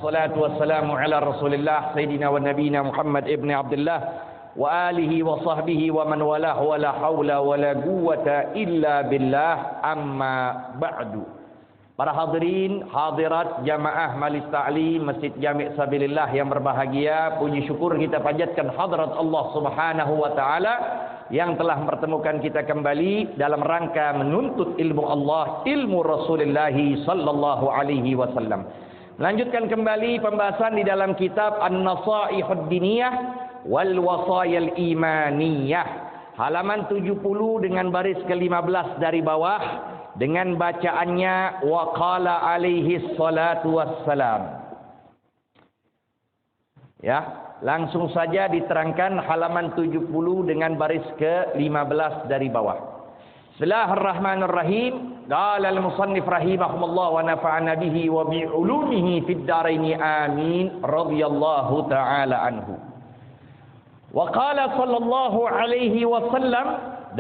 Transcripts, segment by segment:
Salatu wassalamu ala Rasulillah Sayyidina wa Nabiyina Muhammad ibn Abdullah wa alihi wa sahbihi wa man walah wa la hawla wa la quwwata illa billah, amma ba'du. Para hadirin, hadirat jamaah Majelis Ta'lim Masjid Jami' Sabilillah yang berbahagia, puji syukur kita panjatkan hadrat Allah Subhanahu wa taala yang telah mempertemukan kita kembali dalam rangka menuntut ilmu Allah, ilmu Rasulullah sallallahu alaihi wasallam. Lanjutkan kembali pembahasan di dalam kitab An-Nasaihud Diniyah wal Wasayal Imaniyah, halaman 70 dengan baris ke-15 dari bawah, dengan bacaannya wa qala alaihi salatu wassalam. Ya, langsung saja diterangkan halaman 70 dengan baris ke-15 dari bawah. Bismillahirrahmanirrahim. Qala al-musannif rahimahullah wa nafa'ana bihi wa bi ulumihi fid dharain amin radhiyallahu ta'ala anhu. Wa qala sallallahu alaihi wasallam,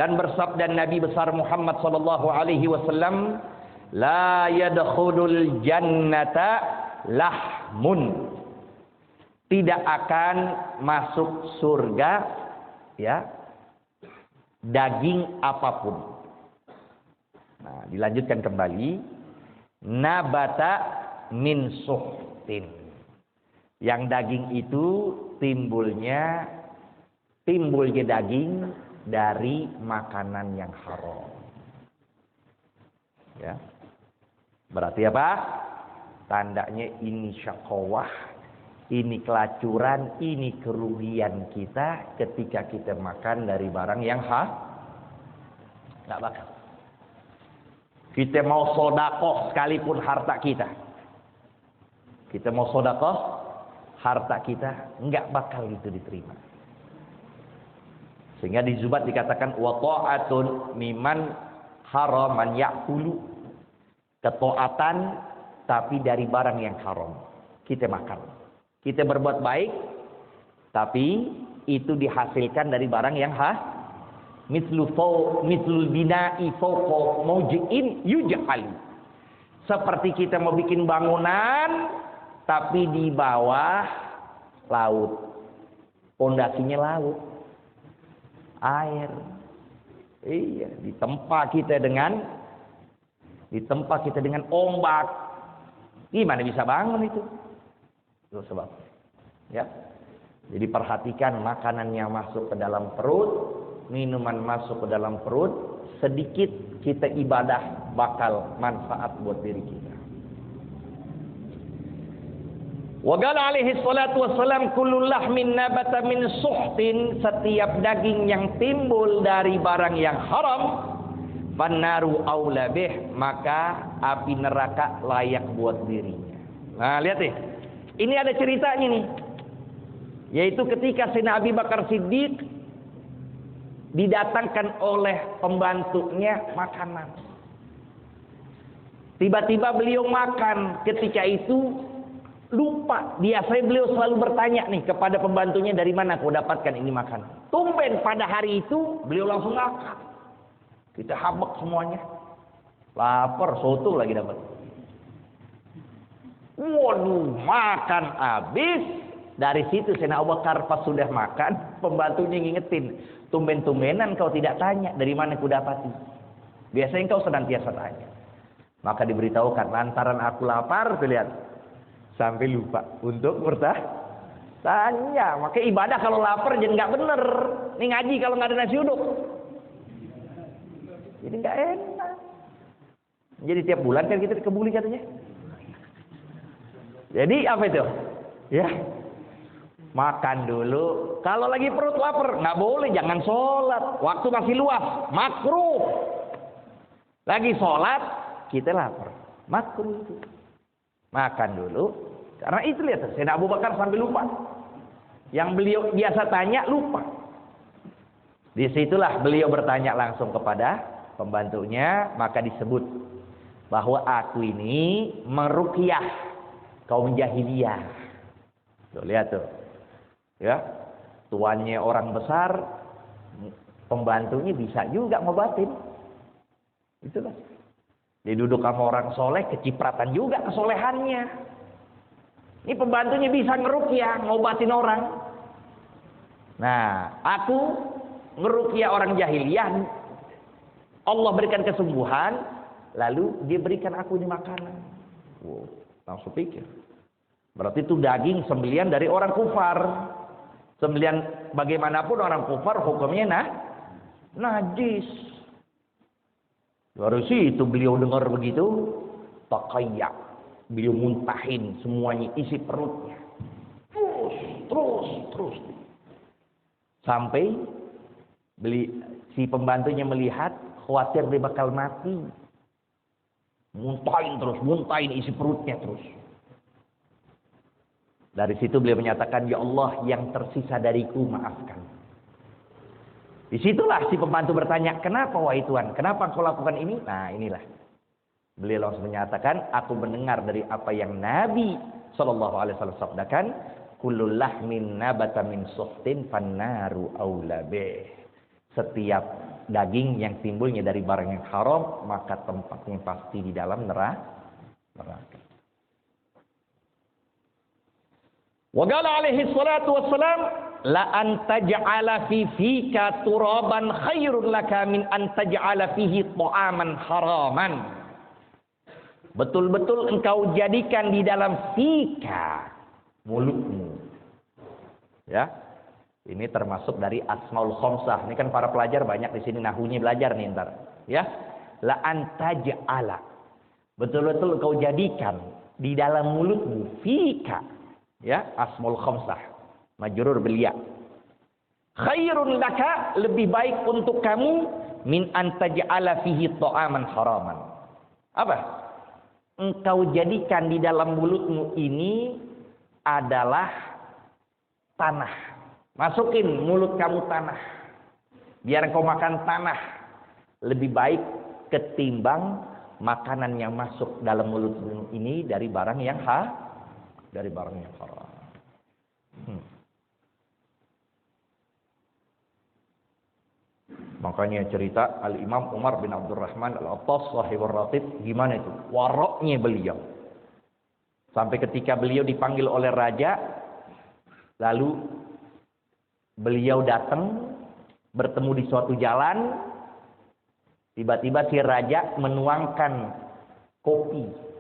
dan bersabda Nabi besar Muhammad sallallahu alaihi wasallam, la yadkhulul jannata lahmun, tidak akan masuk surga ya daging apapun. Nah, dilanjutkan kembali, nabata min suhtin, yang daging itu timbulnya daging dari makanan yang haram. Ya. Berarti apa? Tandanya ini syakawah, ini kelacuran, ini kerugian kita ketika kita makan dari barang yang nggak bakal. Kita mau sodakoh sekalipun harta kita, harta kita nggak bakal itu diterima. Sehingga di Zubat dikatakan wa ta'atun miman haraman ya'kulu, ketaatan tapi dari barang yang haram kita makan. Kita berbuat baik tapi itu dihasilkan dari barang yang mislul bina'i fawqa mawji'in yuj'al, seperti kita mau bikin bangunan tapi di bawah laut, pondasinya laut, air. Iya, ditempa kita dengan ombak, gimana bisa bangun itu? Itu sebab ya. Jadi perhatikan, makanan yang masuk ke dalam perut, minuman masuk ke dalam perut, sedikit kita ibadah bakal manfaat buat diri kita. Wa qala alaihi salatu wassalam kullu lahmin nabata min suhtin, setiap daging yang timbul dari barang yang haram, fannaru aula bih, maka api neraka layak buat dirinya. Nah, lihat nih. Ini ada ceritanya nih. Yaitu ketika Sayyidina Abu Bakar Siddiq didatangkan oleh pembantunya makanan. Tiba-tiba beliau makan, ketika itu lupa. Biasanya beliau selalu bertanya nih kepada pembantunya, dari mana kau dapatkan ini makanan. Tumben pada hari itu beliau langsung makan. Kita habak semuanya. Lapar, soto lagi dapat. Waduh, makan habis. Dari situ Sayyidina Abu Bakar pas sudah makan, pembantunya ngingetin, tumben-tumbenan kau tidak tanya dari mana ku dapati. Biasanya kau senantiasa tanya. Maka diberitahukan, lantaran aku lapar, lihat, sampai lupa untuk bertanya. Maka ibadah kalau lapar jadi nggak bener. Ini ngaji kalau nggak ada nasi uduk, jadi nggak enak. Jadi tiap bulan kan kita dikebuli katanya. Jadi apa itu? Ya. Makan dulu. Kalau lagi perut lapar, nggak boleh, jangan sholat. Waktu masih luas, makruh. Lagi sholat, kita lapar, makruh itu. Makan dulu. Karena itu lihat, Sayyidina Abu Bakar sampai lupa. Yang beliau biasa tanya, lupa. Disitulah beliau bertanya langsung kepada pembantunya, maka disebut bahwa aku ini meruqyah kaum jahiliyah. Tuh, lihat tuh. Ya, tuannya orang besar, pembantunya bisa juga ngobatin. Itulah. Dia duduk sama orang soleh, kecipratan juga kesolehannya. Ini pembantunya bisa ngeruqyah, ngobatin orang. Nah, aku ngeruqyah orang jahiliyah, Allah berikan kesembuhan, lalu dia berikan aku ini makanan. Wow, langsung pikir. Berarti itu daging sembelian dari orang kufar. Sembelian bagaimanapun orang kufar hukumnya najis. Dari situ beliau dengar begitu, taqayya. Beliau muntahin semuanya isi perutnya. Terus. Sampai si pembantunya melihat khawatir dia bakal mati. Muntahin isi perutnya terus. Dari situ beliau menyatakan, ya Allah, yang tersisa dariku maafkan. Disitulah si pembantu bertanya, kenapa wahai Tuhan? Kenapa engkau lakukan ini? Nah, inilah. Beliau langsung menyatakan, aku mendengar dari apa yang Nabi SAW sabdakan, kullu lahmin nabata min suhtin fannaru aula bih. Setiap daging yang timbulnya dari barang yang haram, maka tempatnya pasti di dalam neraka. Wa qala alaihi salatu wassalam, la an taj'ala fi fika turaban khairun laka min an taj'ala fihi ta'aman haraman. Betul-betul engkau jadikan di dalam fika, mulutmu. Ya. Ini termasuk dari asmaul khamsah. Ini kan para pelajar banyak di sini nahunya belajar nih ntar. Ya. La antaj'ala. Betul-betul engkau jadikan di dalam mulutmu fika. Ya, asmaul khamsah. Majrur bil ya. Khairun laka, lebih baik untuk kamu min antaj'ala fihi ta'aman haraman. Apa? Engkau jadikan di dalam mulutmu ini adalah tanah. Masukin mulut kamu tanah. Biar engkau makan tanah. Lebih baik ketimbang makanan yang masuk dalam mulutmu ini dari barang yang haram. Makanya cerita Al-Imam Umar bin Abdurrahman Al-Attas sahibur ratib, gimana itu? Waroknya beliau. Sampai ketika beliau dipanggil oleh raja, lalu beliau datang bertemu di suatu jalan, tiba-tiba si raja menuangkan kopi.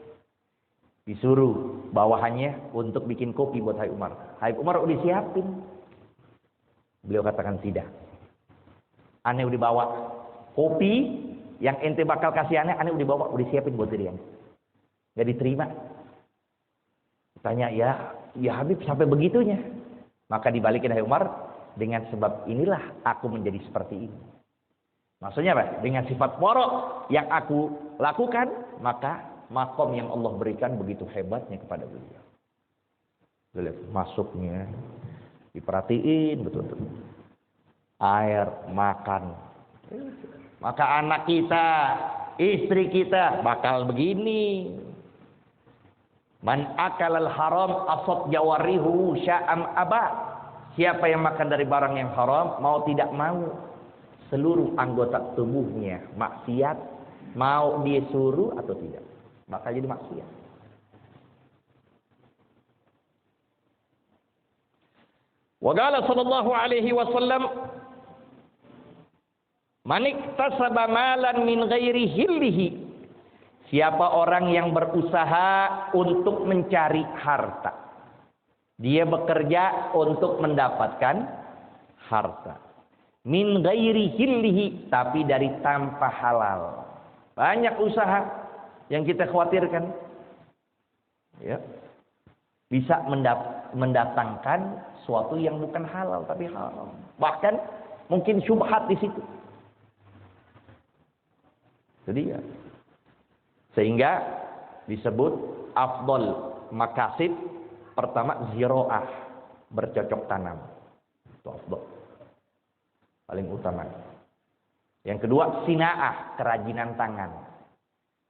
Disuruh bawahannya untuk bikin kopi buat Hai Umar. Hai Umar udah siapin. Beliau katakan tidak. Aneh udah bawa kopi yang ente bakal kasih aneh udah bawa, udah siapin buat diri aneh. Gak diterima. Tanya, ya Habib sampai begitunya. Maka dibalikin Hai Umar, dengan sebab inilah aku menjadi seperti ini. Maksudnya apa? Dengan sifat warok yang aku lakukan, maka makom yang Allah berikan begitu hebatnya kepada beliau. Lihat masuknya, diperhatiin betul-betul. Air, makan. Maka anak kita, istri kita bakal begini. Man akalal haram asad jawarihu sya'am aba. Siapa yang makan dari barang yang haram, mau tidak mau, seluruh anggota tubuhnya maksiat, mau dia suruh atau tidak, bakal jadi maksiat. Wa qala sallallahu alaihi wasallam, man iktasaba malan min ghairi hillihi. Siapa orang yang berusaha untuk mencari harta, dia bekerja untuk mendapatkan harta. Min ghairi hillihi, tapi dari tanpa halal. Banyak usaha yang kita khawatirkan, ya, bisa mendatangkan suatu yang bukan halal tapi haram. Bahkan mungkin syubhat di situ. Jadi ya, sehingga disebut afdol makasib. Pertama ziraah, bercocok tanam. Itu afdol, paling utama. Yang kedua sinaah, kerajinan tangan.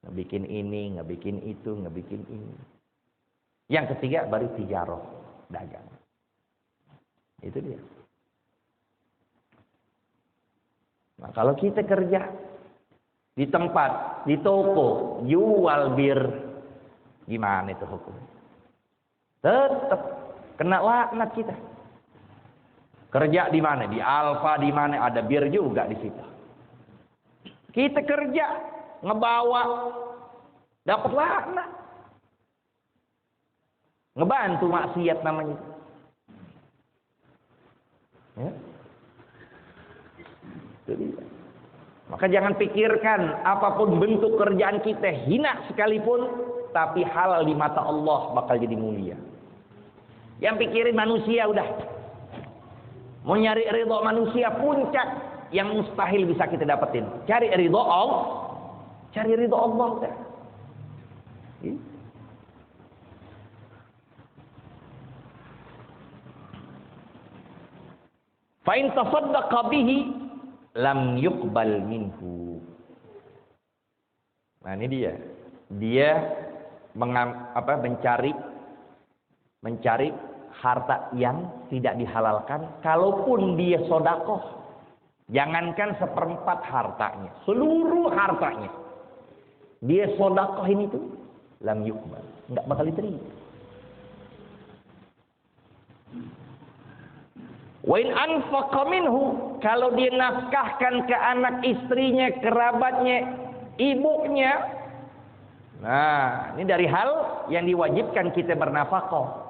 Ngebikin ini, ngebikin itu, ngebikin ini. Yang ketiga baru tijaroh, dagang. Itu dia. Nah, kalau kita kerja di tempat, di toko, jual bir, gimana itu hukum? tetap kena laknat kita. Kerja di mana? Di Alfa di mana? Ada bir juga di situ. Kita kerja ngebawa dapat laknat. Ngebantu maksiat namanya. Ya. Maka jangan pikirkan apapun bentuk kerjaan kita hina sekalipun, tapi halal di mata Allah bakal jadi mulia. Yang pikirin manusia udah. Mau nyari ridho manusia puncak yang mustahil bisa kita dapetin. Cari ridho Allah. Cari ridho Allah udah. Fa in tasaddaqa bihi lam yuqbal minhu. Nah ini dia. Dia mencari harta yang tidak dihalalkan. Kalaupun dia sodakoh, jangankan seperempat hartanya, seluruh hartanya dia sodakohin itu, lam yuqbal, nggak bakal diterima. Wa in anfaqa minhu, kalau dia nafkahkan ke anak istrinya, kerabatnya, ibunya. Nah, ini dari hal yang diwajibkan kita bernafkah.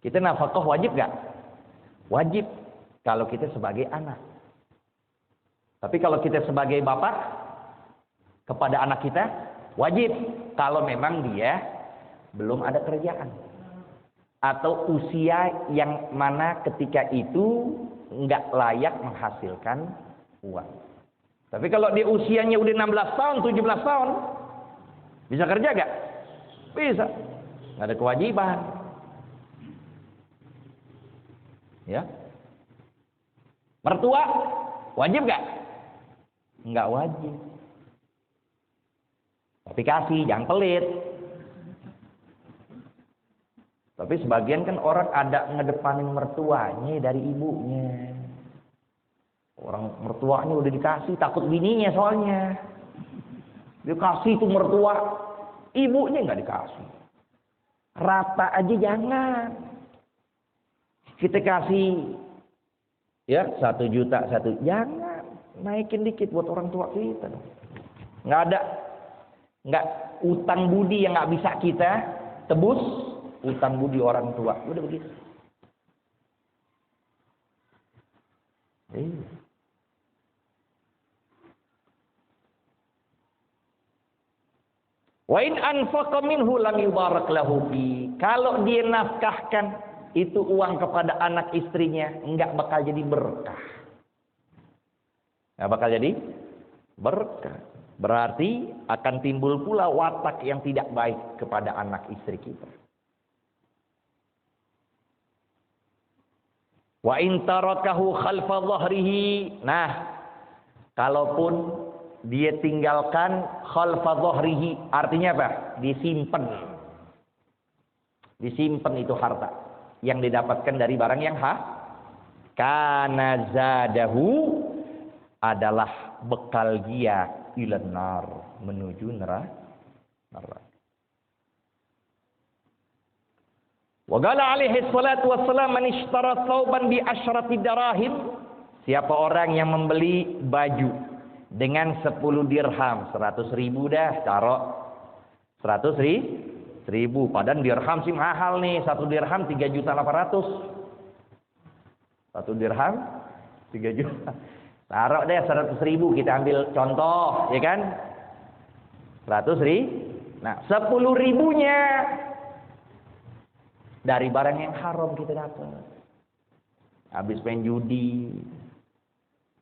Kita nafkah wajib gak? Wajib kalau kita sebagai anak. Tapi kalau kita sebagai bapak kepada anak kita, wajib kalau memang dia belum ada kerjaan. Atau usia yang mana ketika itu nggak layak menghasilkan uang. Tapi kalau di usianya udah 16 tahun, 17 tahun, bisa kerja gak? Bisa. Nggak ada kewajiban. Ya. Mertua wajib gak? Nggak wajib. Tapi kasih, jangan pelit. Tapi sebagian kan orang ada ngedepanin mertuanya dari ibunya. Orang mertuanya udah dikasih, takut bininya soalnya. Dia kasih tuh mertua, ibunya nggak dikasih. Rata aja jangan. Kita kasih ya 1 juta, jangan. Naikin dikit buat orang tua kita. Nggak utang budi yang nggak bisa kita tebus. Utang budi orang tua, udah begitu. Wa in anfaqa minhu lam yubarak lahu fi. Kalau dia nafkahkan itu uang kepada anak istrinya, enggak bakal jadi berkah. Enggak bakal jadi berkah. Berarti akan timbul pula watak yang tidak baik kepada anak istri kita. Wa in tarakahu khalfa dhahrihi. Nah, kalaupun dia tinggalkan khalfa dhahrihi, artinya apa? Disimpan. Disimpan itu harta yang didapatkan dari barang yang kana zadahu, adalah bekal dia ilan nar, menuju neraka. Wa qala alaihi salatu wassalam man ishtara thawban bi asyrati darahim, siapa orang yang membeli baju dengan 10 dirham, 100.000 dah, taruh 100.000, padahal dirham sih mahal nih, 1 dirham 3.800.000. 1 dirham 3 juta. Taruh deh 100.000, kita ambil contoh, ya kan? 100.000. Nah, 10.000-nya dari barang yang haram kita dapat. Habis main judi,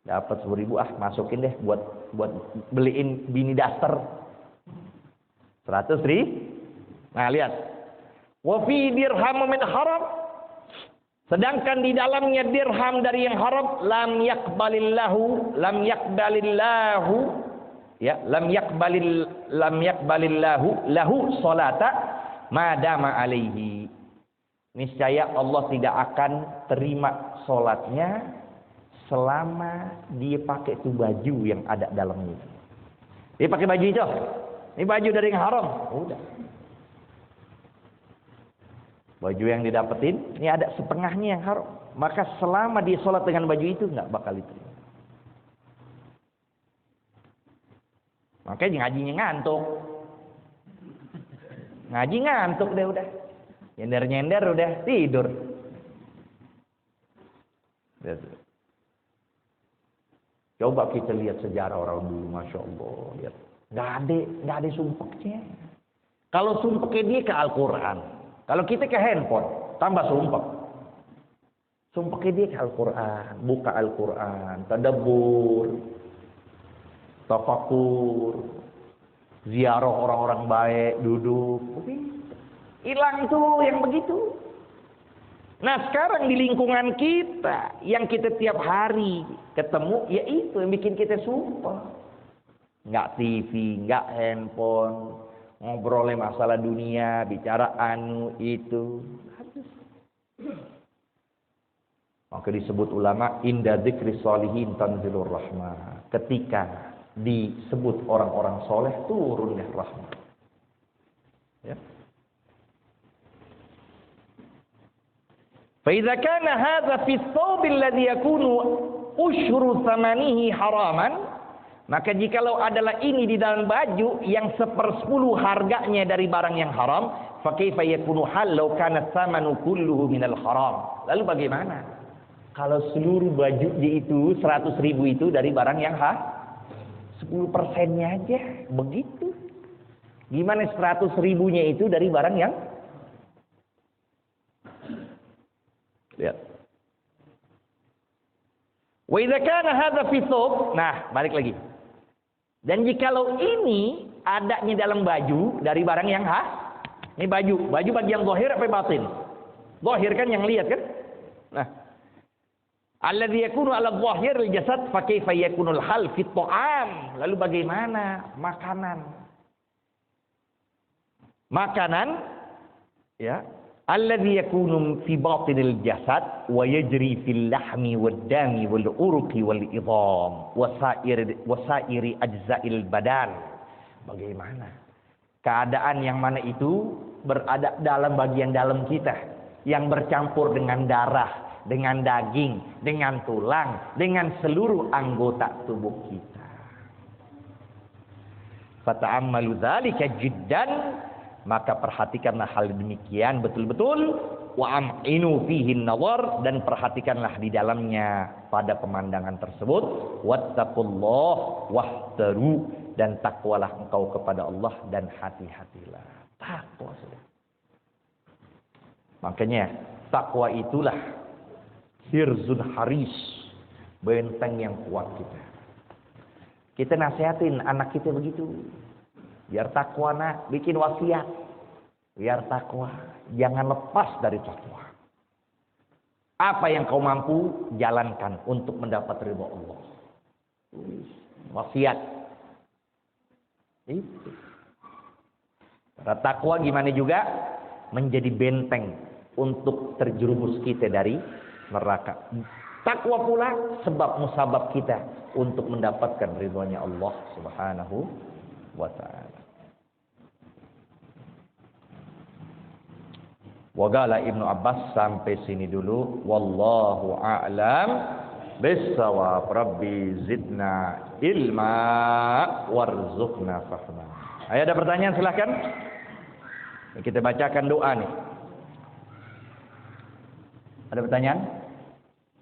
dapat 10.000, masukin deh buat beliin bini daster. 100.000. Nah, lihat. Wa fi dirham min haram. Sedangkan di dalamnya dirham dari yang haram, lam yakbalillahu lahu salata madama alaihi. Niscaya Allah tidak akan terima sholatnya selama dia pakai itu baju yang ada dalamnya. Dia pakai baju itu, ini baju dari yang haram, udah. Baju yang didapetin, ini ada setengahnya yang haram. Maka selama dia sholat dengan baju itu nggak bakal diterima. Makanya ngajinya ngantuk. Ngaji ngantuk deh udah. Nyender-nyender udah tidur. Coba kita lihat sejarah orang dulu, Masya Allah. Lihat. Nggak ada sumpeknya. Kalau sumpeknya dia ke Al-Quran. Kalau kita ke handphone, tambah sumpek. Sumpeknya dia ke Al-Quran. Buka Al-Quran. Tadabbur. Tafakur. Ziarah orang-orang baik. Duduk. Hilang itu yang begitu. Nah sekarang di lingkungan kita, yang kita tiap hari ketemu, ya itu yang bikin kita sumpah. Nggak TV, nggak handphone, ngobrolin masalah dunia, bicara anu itu. Maka disebut ulama, inda dzikri sholihin tanzilur rahmah. Ketika disebut orang-orang soleh, turunnya rahmat. Ya. فإذا كان هذا في الثوب الذي يكون أشهر ثمنه حراما, maka jikalau adalah ini di dalam baju yang 1/10 harganya dari barang yang haram, fakaifa yakunu hal law kana thamanu kulluhu minal haram. Lalu bagaimana kalau seluruh bajunya itu 100.000 itu dari barang yang 10%-nya aja begitu. Gimana 100.000-nya itu dari barang yang lihat. Wa idza kana hadza fi thawb, nah balik lagi. Dan jikalau ini adanya dalam baju dari barang yang ini baju bagian zahir apa batin? Zahir kan yang lihat kan? Nah, alladzi yakunu ala zahir al-jasad fa kaifa yakunu al-hal fi ta'am? Lalu bagaimana makanan ya, alladzi yakunu fi batinil jasad wa yajri fil lahmi wad dami wal uruqi wal idham wasairi ajza'il badan. Bagaimana keadaan yang mana itu berada dalam bagian dalam kita yang bercampur dengan darah, dengan daging, dengan tulang, dengan seluruh anggota tubuh kita. Fata'ammalu dzalika jiddan, maka perhatikanlah hal demikian betul-betul. Wa am'inu fihi an-nazar, dan perhatikanlah di dalamnya pada pemandangan tersebut. Wattaqullah wahdaru, dan takwalah engkau kepada Allah dan hati-hatilah. Takwa sudah. Makanya takwa itulah hirzun haris, benteng yang kuat kita. Kita nasihatin anak kita begitu. Biar takwa nak, bikin wasiat. Biar takwa, jangan lepas dari takwa. Apa yang kau mampu, jalankan untuk mendapat ridha Allah. Wasiat. Itu. Karena takwa gimana juga menjadi benteng untuk terjerumus kita dari neraka. Takwa pula sebab musabab kita untuk mendapatkan ridhonya Allah Subhanahu wa ta'ala. Waqala Ibnu Abbas, sampai sini dulu. Wallahu a'lam bissawab. Rabbi zidna ilma warzuqna fahma. Ayo, ada pertanyaan silahkan. Kita bacakan doa nih. Ada pertanyaan?